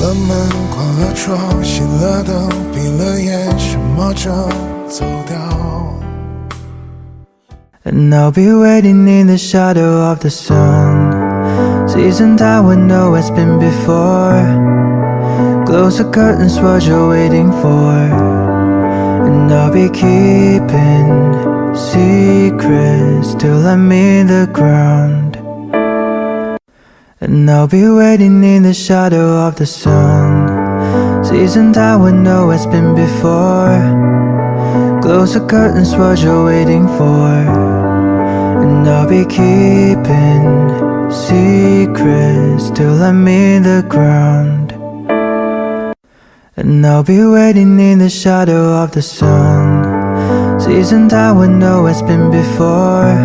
了门，关了窗，熄了灯，闭了眼，什么正走掉。And I'll be waiting in the shadow of the sun, seizing time when no one's been before. Close the curtains, what you're waiting for. And I'll be keeping secrets till I'm in the ground. And I'll be waiting in the shadow of the sun, seizing time when no one's been before. Close the curtains, what you're waiting for. And I'll be keeping secrets till I'm in the ground. And I'll be waiting in the shadow of the sun, seizing time when no one's been before.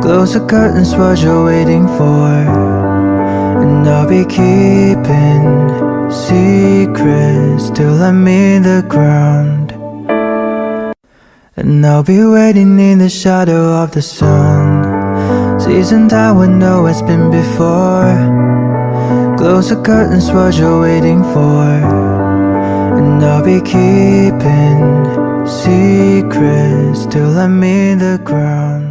Close the curtains, what you're waiting for. And I'll be keeping secrets till I'm in the ground. And I'll be waiting in the shadow of the sun, seizing time when no one's been before. Close the curtains, what you're waiting for. And I'll be keeping secrets till I'm in the ground.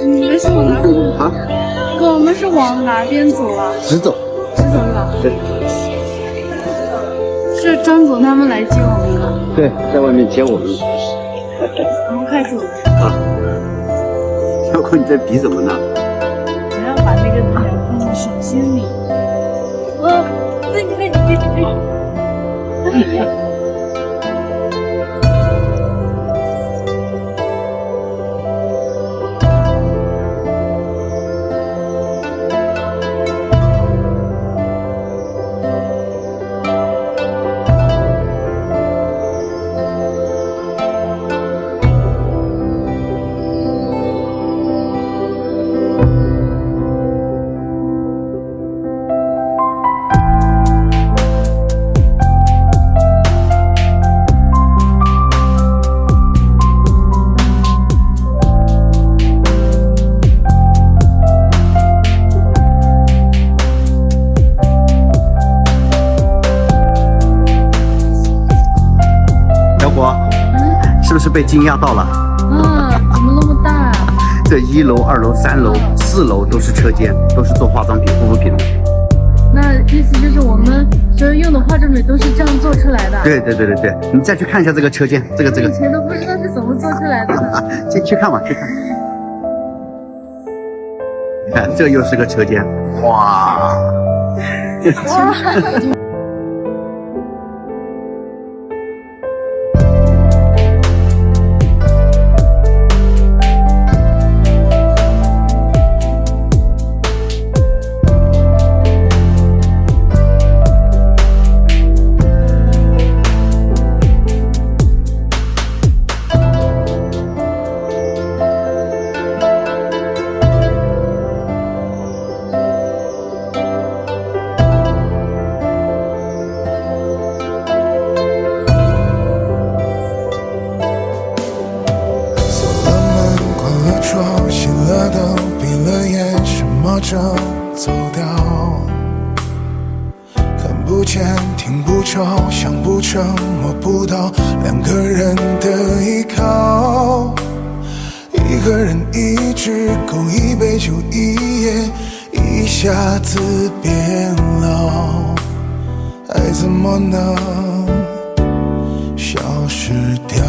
没事，我拿啊。哥，我们是往哪边走啊？直走。直走是吧？对。是张总他们来接我们了。对，在外面接我们。我们快走。啊。小狗，你在比什么呢？我要把那个奖放在手心里。是不是被惊讶到了？啊，怎么那么大啊？这1楼、2楼、3楼、4楼都是车间，都是做化妆品、护肤品的。那意思就是我们所有用的化妆品都是这样做出来的？对，你再去看一下这个车间，这个。以前都不知道是怎么做出来的呢。进去看吧，去看。你看，这又是个车间，哇！熄了灯，闭了眼，什么正走掉？看不见，听不着，想不成，摸不到，两个人的依靠。一个人一支狗，一杯酒，一夜，一下子变老。爱怎么能消失掉？